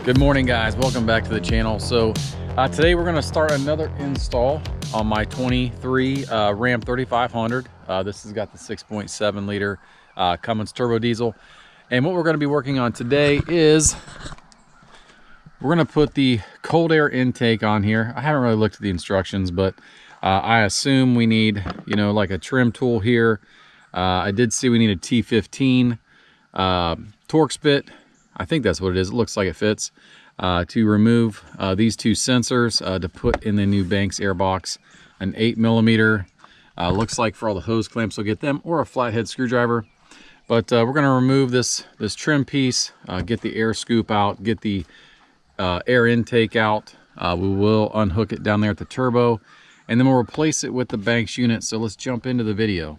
Good morning, guys. Welcome back to the channel. So today we're going to start another install on my 23 Ram 3500. This has got the 6.7 liter Cummins turbo diesel. And what we're going to be working on today is we're going to put the cold air intake on here. I haven't really looked at the instructions, but I assume we need, like a trim tool here. I did see we need a T15 Torx bit. I think that's what it is. It looks like it fits. To remove these two sensors to put in the new Banks airbox, an 8mm. Looks like for all the hose clamps, we'll get them, or a flathead screwdriver. But we're going to remove this trim piece, get the air scoop out, get the air intake out. We will unhook it down there at the turbo, and then we'll replace it with the Banks unit. So let's jump into the video.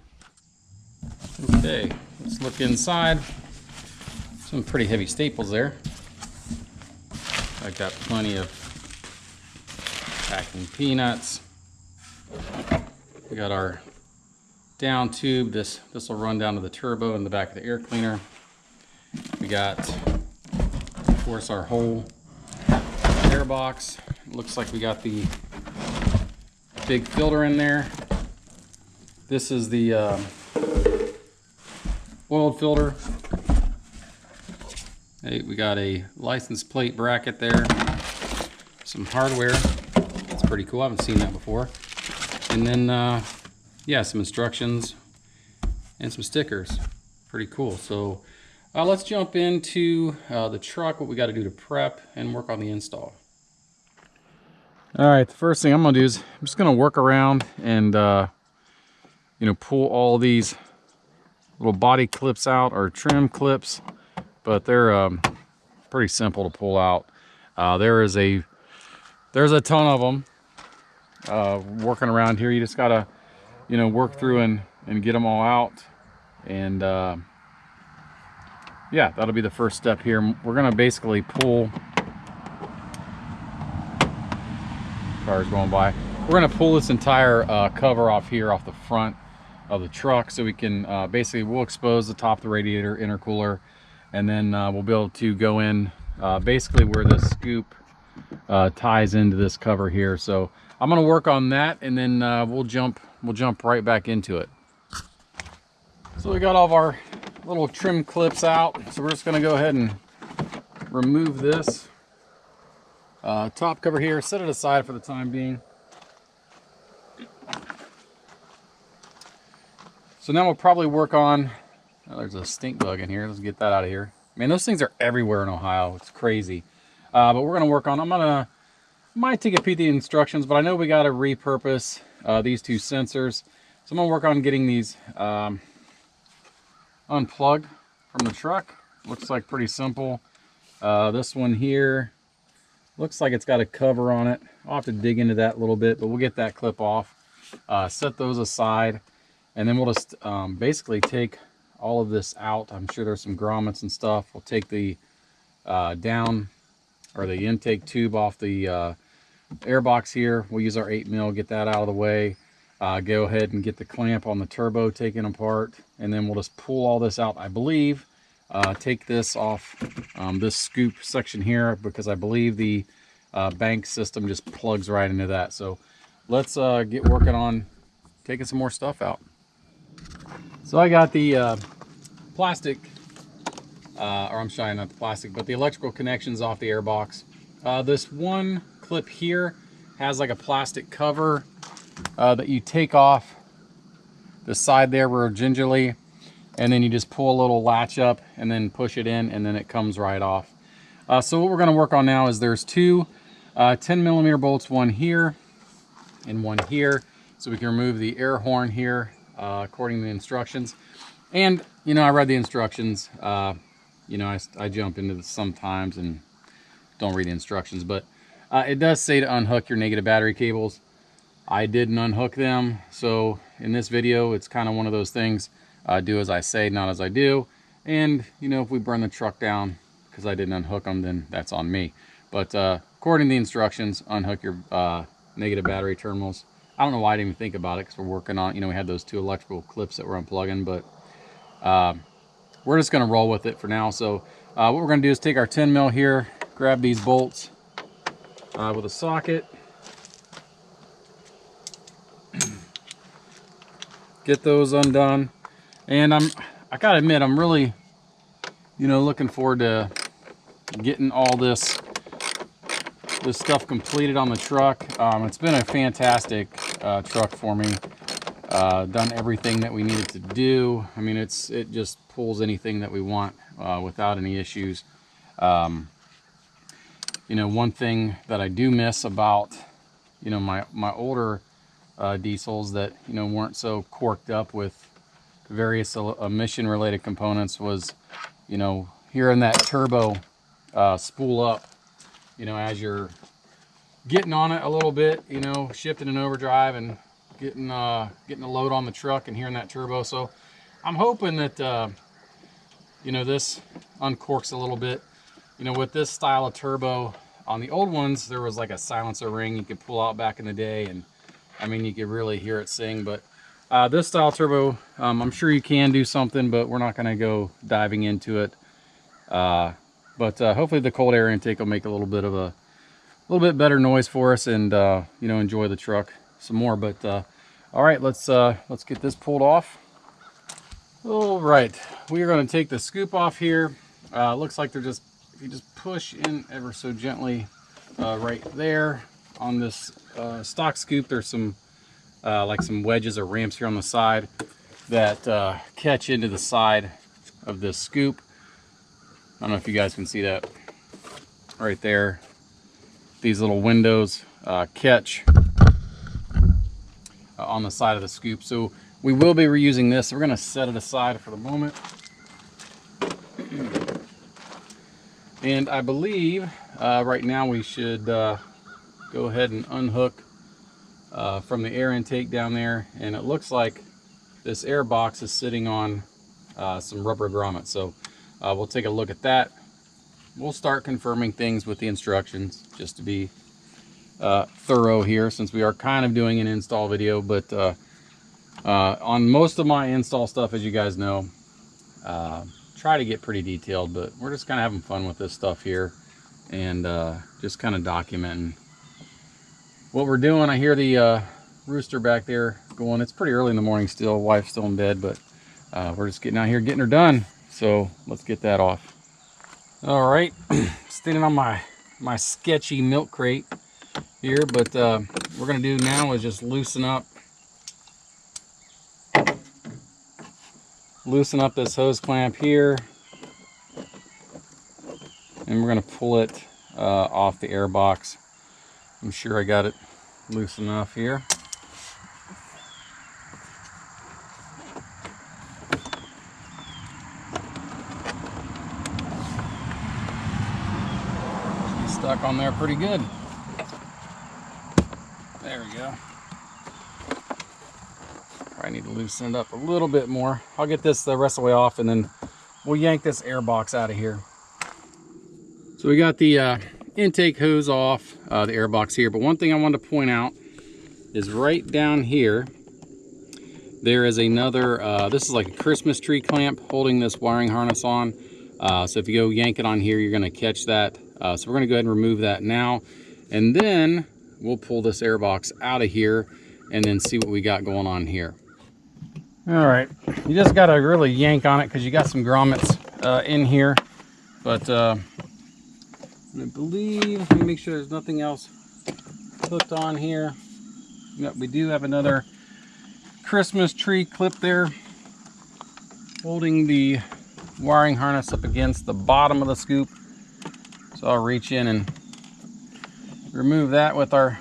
Okay, let's look inside. Some pretty heavy staples there. I got plenty of packing peanuts. We got our down tube. This will run down to the turbo in the back of the air cleaner. We got, of course, our whole air box. Looks like we got the big filter in there. This is the oiled filter. Hey, we got a license plate bracket there, some hardware. That's pretty cool. I haven't seen that before. And then, yeah, some instructions and some stickers. Pretty cool. So let's jump into the truck, what we got to do to prep and work on the install. All right, the first thing I'm going to do is I'm just going to work around and, pull all these little body clips out, or trim clips. But they're pretty simple to pull out. There's a ton of them working around here. You just gotta, work through and get them all out. And yeah, that'll be the first step here. We're gonna basically pull. Cars going by. We're gonna pull this entire cover off here, off the front of the truck, so we can basically we'll expose the top of the radiator, intercooler. And then we'll be able to go in basically where the scoop ties into this cover here. So I'm going to work on that, and then we'll jump right back into it. So we got all of our little trim clips out. So we're just going to go ahead and remove this top cover here, set it aside for the time being. So now we'll probably work on. Oh, there's a stink bug in here. Let's get that out of here. Man, those things are everywhere in Ohio. It's crazy. But we're going to work on, might take a peek at the instructions, but I know we got to repurpose these two sensors. So I'm going to work on getting these unplugged from the truck. Looks like pretty simple. This one here looks like it's got a cover on it. I'll have to dig into that a little bit, but we'll get that clip off. Set those aside, and then we'll just basically take all of this out. I'm sure there's some grommets and stuff. We'll take the down, or the intake tube off the air box here. We'll use our 8mm, get that out of the way. Go ahead and get the clamp on the turbo taken apart, and then we'll just pull all this out. I believe take this off this scoop section here, because I believe the bank system just plugs right into that. So let's get working on taking some more stuff out. So I got the plastic, or I'm sorry, not the plastic, but the electrical connections off the airbox. This one clip here has like a plastic cover that you take off the side there real gingerly, and then you just pull a little latch up and then push it in, and then it comes right off. So what we're going to work on now is there's two 10mm bolts, one here and one here, so we can remove the air horn here according to the instructions. And I read the instructions. I jump into this sometimes and don't read the instructions, but it does say to unhook your negative battery cables. I didn't unhook them, so in this video it's kind of one of those things, do as I say, not as I do. And if we burn the truck down because I didn't unhook them, then that's on me. But according to the instructions, unhook your negative battery terminals. I don't know why I didn't even think about it, because we're working on, we had those two electrical clips that we're unplugging, but we're just going to roll with it for now. So what we're going to do is take our 10mm here, grab these bolts with a socket. Get those undone. And I gotta admit, I'm really, looking forward to getting all this stuff completed on the truck. It's been a fantastic truck for me. Done everything that we needed to do. I mean, it just pulls anything that we want without any issues. One thing that I do miss about my older diesels that weren't so corked up with various emission related components was hearing that turbo spool up as you're getting on it a little bit, shifting in overdrive and getting a load on the truck and hearing that turbo. So I'm hoping that this uncorks a little bit. With this style of turbo, on the old ones there was like a silencer ring you could pull out back in the day, and I mean you could really hear it sing. But this style turbo, I'm sure you can do something, but we're not going to go diving into it. But hopefully the cold air intake will make a little bit better noise for us, and enjoy the truck some more. But all right, let's get this pulled off. All right, we are going to take the scoop off here. Looks like if you just push in ever so gently right there on this stock scoop, there's some like some wedges or ramps here on the side that catch into the side of this scoop. I don't know if you guys can see that right there. These little windows catch on the side of the scoop. So we will be reusing this. We're going to set it aside for the moment. And I believe right now we should go ahead and unhook from the air intake down there. And it looks like this air box is sitting on some rubber grommets. So we'll take a look at that. We'll start confirming things with the instructions just to be thorough here, since we are kind of doing an install video. But on most of my install stuff, as you guys know, try to get pretty detailed, but we're just kind of having fun with this stuff here and just kind of documenting what we're doing. I hear the rooster back there going. It's pretty early in the morning still. Wife's still in bed, but we're just getting out here getting her done. So let's get that off. All right, standing on my sketchy milk crate here, but what we're gonna do now is just loosen up this hose clamp here, and we're gonna pull it off the air box. I'm sure I got it loose enough here. Stuck on there pretty good. There we go. I need to loosen it up a little bit more. I'll get this the rest of the way off, and then we'll yank this air box out of here. So we got the intake hose off the air box here, but one thing I wanted to point out is right down here there is another this is like a Christmas tree clamp holding this wiring harness on. So if you go yank it on here, you're going to catch that. So we're going to go ahead and remove that now, and then we'll pull this air box out of here and then see what we got going on here. All right, you just got to really yank on it because you got some grommets in here, but I believe, let me make sure there's nothing else hooked on here. Yep, we do have another Christmas tree clip there holding the wiring harness up against the bottom of the scoop. So I'll reach in and remove that with our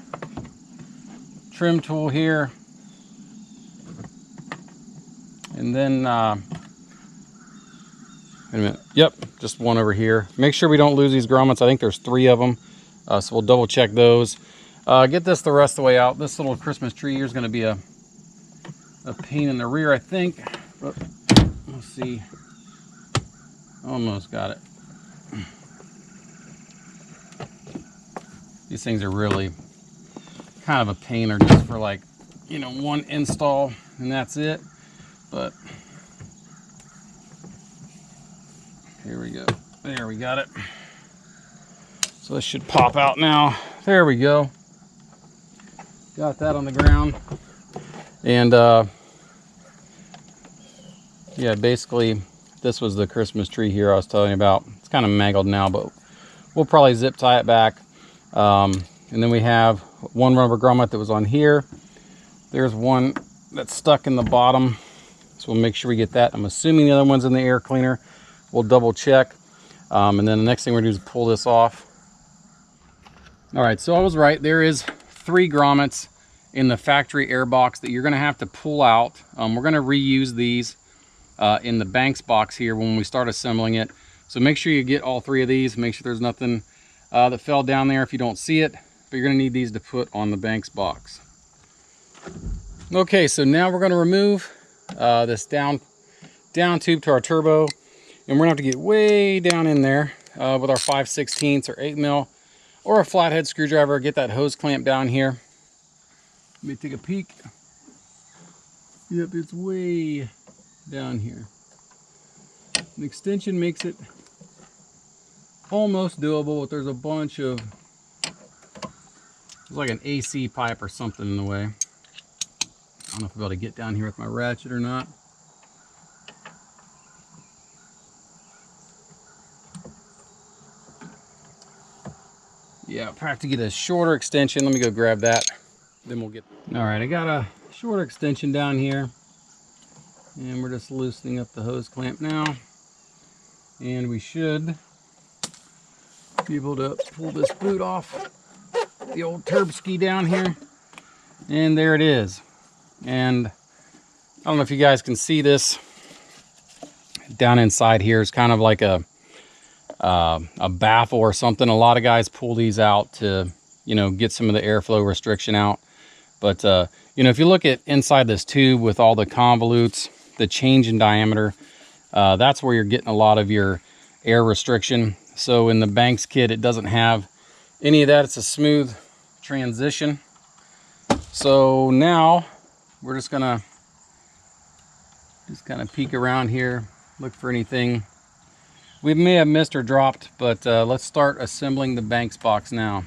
trim tool here. And then, wait a minute, yep, just one over here. Make sure we don't lose these grommets. I think there's 3 of them. So we'll double check those. Get this the rest of the way out. This little Christmas tree here is going to be a pain in the rear, I think. But let's see. Almost got it. These things are really kind of a pain, or just for like, one install and that's it. But here we go. There, we got it. So this should pop out now. There we go. Got that on the ground. And yeah, basically this was the Christmas tree here I was telling you about. It's kind of mangled now, but we'll probably zip tie it back. And then we have one rubber grommet that was on here. There's one that's stuck in the bottom. So we'll make sure we get that. I'm assuming the other one's in the air cleaner. We'll double check. And then the next thing we're gonna do is pull this off. All right, so I was right. There is 3 grommets in the factory air box that you're gonna have to pull out. We're gonna reuse these in the Banks box here when we start assembling it. So make sure you get all 3 of these. Make sure there's nothing that fell down there if you don't see it. But you're gonna need these to put on the Banks box. Okay, so now we're gonna remove this down tube to our turbo. And we're gonna have to get way down in there with our 5/16 or 8 mil or a flathead screwdriver. Get that hose clamp down here. Let me take a peek. Yep, it's way down here. An extension makes it almost doable, but there's a bunch of, it's like an AC pipe or something in the way. I don't know if I'll be able to get down here with my ratchet or not. Yeah, I'll have to get a shorter extension. Let me go grab that. Then we'll get... All right, I got a shorter extension down here. And we're just loosening up the hose clamp now. And we should be able to pull this boot off the old turb ski down here. And there it is. And I don't know if you guys can see this. Down inside here is kind of like a baffle or something. A lot of guys pull these out to, you know, get some of the airflow restriction out. But, you know, if you look at inside this tube with all the convolutes, the change in diameter, that's where you're getting a lot of your air restriction. So in the Banks kit, it doesn't have any of that. It's a smooth transition. So now we're just gonna kind of peek around here, look for anything we may have missed or dropped, but let's start assembling the Banks box now.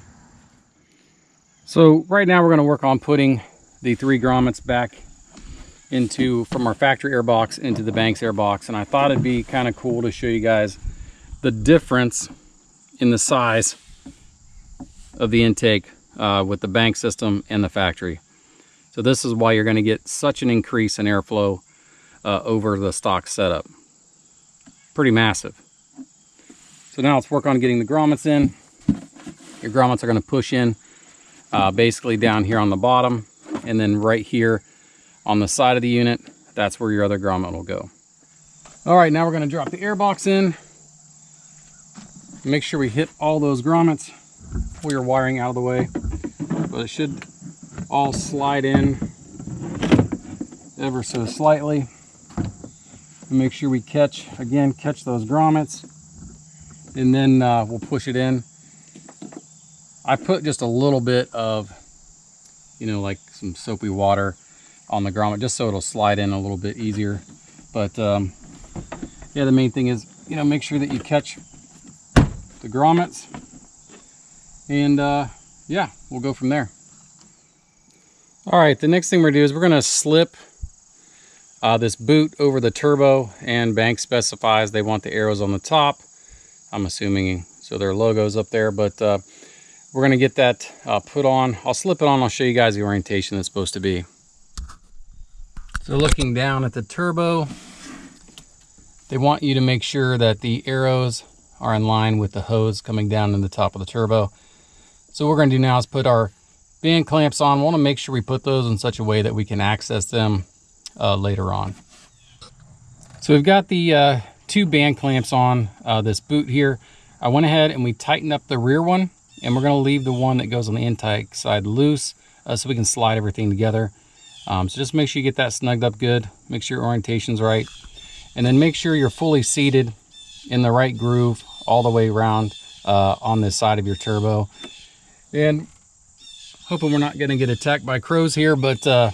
So right now we're going to work on putting the 3 grommets back from our factory air box into the Banks air box. And I thought it'd be kind of cool to show you guys the difference in the size of the intake with the Banks system and the factory. So this is why you're going to get such an increase in airflow over the stock setup. Pretty massive. So now let's work on getting the grommets in. Your grommets are going to push in basically down here on the bottom, and then right here on the side of the unit, that's where your other grommet will go. All right, now we're going to drop the air box in. Make sure we hit all those grommets. Pull your wiring out of the way, but it should all slide in ever so slightly. And make sure we catch those grommets, and then we'll push it in. I put just a little bit of, you know, like some soapy water on the grommet just so it'll slide in a little bit easier. But yeah, the main thing is, you know, make sure that you catch the grommets, and yeah, we'll go from there. All right, the next thing we're gonna do is we're gonna slip this boot over the turbo, and Banks specifies they want the arrows on the top. I'm assuming so their logo's up there, but we're gonna get that put on. I'll slip it on, I'll show you guys the orientation it's supposed to be. So looking down at the turbo, they want you to make sure that the arrows are in line with the hose coming down in the top of the turbo. So what we're gonna do now is put our band clamps on. We wanna make sure we put those in such a way that we can access them later on. So we've got the 2 band clamps on this boot here. I went ahead and we tightened up the rear one, and we're going to leave the one that goes on the intake side loose so we can slide everything together. So just make sure you get that snugged up good, make sure your orientation's right, and then make sure you're fully seated in the right groove all the way around on this side of your turbo. And hoping we're not going to get attacked by crows here, but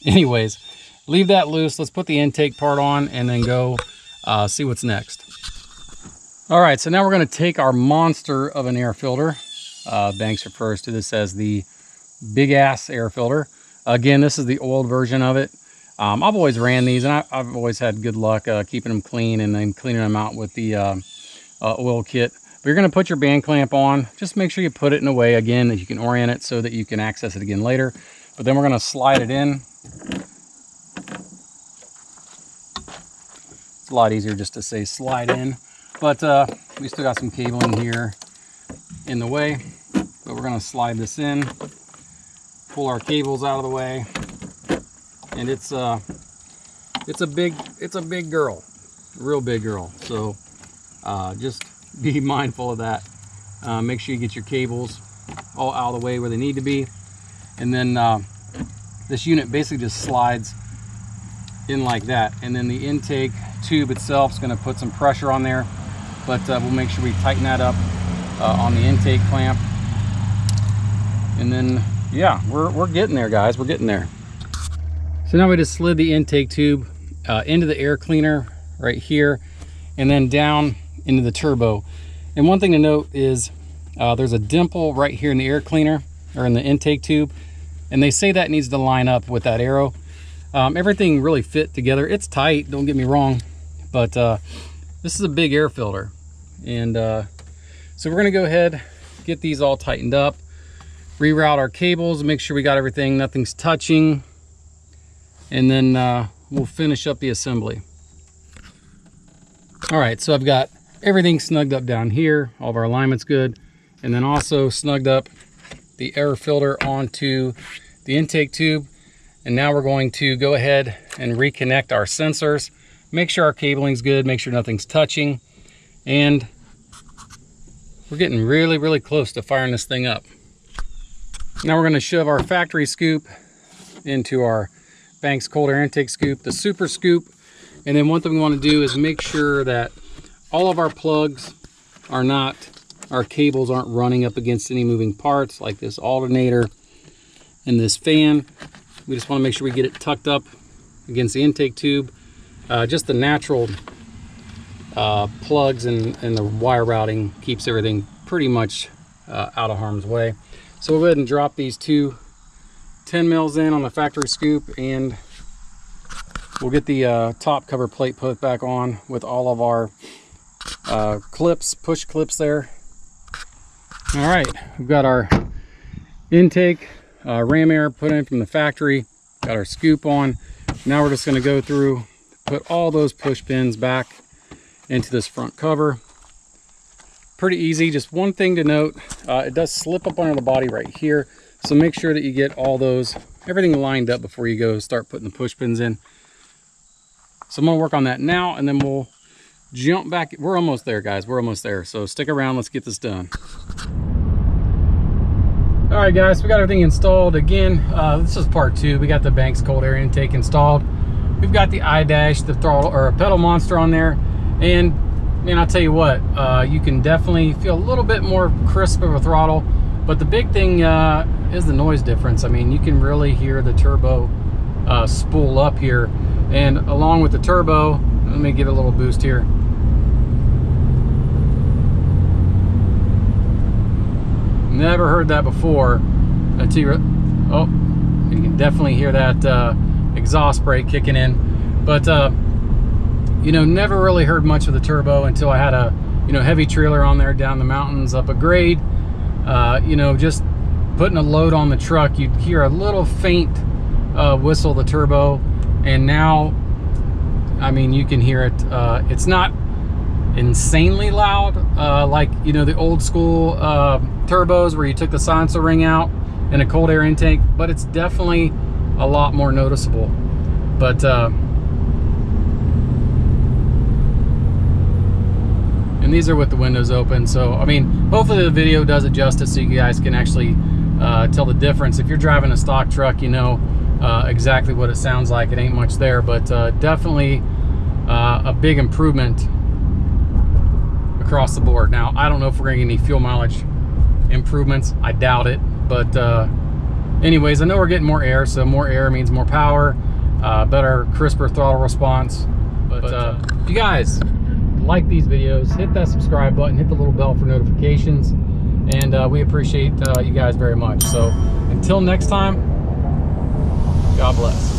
anyways, leave that loose. Let's put the intake part on and then go see what's next. All right, so now we're going to take our monster of an air filter. Banks refers to this as the big ass air filter. Again, this is the old version of it. I've always ran these, and I've always had good luck keeping them clean and then cleaning them out with the oil kit. But you're going to put your band clamp on. Just make sure you put it in a way, again, that you can orient it so that you can access it again later. But then we're going to slide it in. It's a lot easier just to say slide in. But we still got some cabling here in the way. But we're going to slide this in, pull our cables out of the way, and it's a big girl, real big girl. So just be mindful of that. Make sure you get your cables all out of the way where they need to be, and then this unit basically just slides in like that, and then the intake tube itself is going to put some pressure on there, but we'll make sure we tighten that up on the intake clamp. And then yeah, we're getting there, guys. We're getting there. So now we just slid the intake tube into the air cleaner right here, and then down into the turbo. And one thing to note is there's a dimple right here in the air cleaner, or in the intake tube, and they say that needs to line up with that arrow. Everything really fit together. It's tight, don't get me wrong, but this is a big air filter. And so we're gonna go ahead, get these all tightened up, reroute our cables, make sure we got everything, nothing's touching, and then we'll finish up the assembly. All right, so I've got everything snugged up down here, all of our alignment's good, and then also snugged up the air filter onto the intake tube. And now we're going to go ahead and reconnect our sensors, make sure our cabling's good, make sure nothing's touching, and we're getting really, really close to firing this thing up. Now we're going to shove our factory scoop into our Banks cold air intake scoop, the super scoop. And then one thing we want to do is make sure that all of our plugs are not, our cables aren't running up against any moving parts like this alternator and this fan. We just want to make sure we get it tucked up against the intake tube. Just the natural plugs and the wire routing keeps everything pretty much out of harm's way. So we'll go ahead and drop these two 10 mils in on the factory scoop, and we'll get the top cover plate put back on with all of our clips, push clips there. All right, we've got our intake ram air put in from the factory, got our scoop on. Now we're just going to go through, put all those push pins back into this front cover. Pretty easy. Just one thing to note, it does slip up under the body right here, so make sure that you get all those, everything lined up before you go start putting the push pins in. So I'm going to work on that now, and then we'll jump back. We're almost there, guys. We're almost there, so stick around. Let's get this done. All right, guys, we got everything installed. Again, this is part 2. We got the Banks cold air intake installed. We've got the iDash, the throttle or pedal monster on there, and man, I'll tell you what, you can definitely feel a little bit more crisp of a throttle, but the big thing is the noise difference. I mean, you can really hear the turbo spool up here, and along with the turbo, let me give it a little boost here. Never heard that before until you can definitely hear that exhaust brake kicking in. But you know, never really heard much of the turbo until I had a heavy trailer on there down the mountains up a grade. You know, just putting a load on the truck, you'd hear a little faint whistle of the turbo, and now I mean, you can hear it. It's not insanely loud like, you know, the old school turbos where you took the silencer ring out in a cold air intake, but it's definitely a lot more noticeable. But and these are with the windows open, so I mean, hopefully the video does it justice so you guys can actually tell the difference. If you're driving a stock truck, you know exactly what it sounds like. It ain't much there, but definitely a big improvement across the board. Now, I don't know if we're gonna get any fuel mileage improvements. I doubt it, but anyways, I know we're getting more air, so more air means more power, better, crisper throttle response. But if you guys like these videos, hit that subscribe button, hit the little bell for notifications, and we appreciate you guys very much. So until next time, God bless.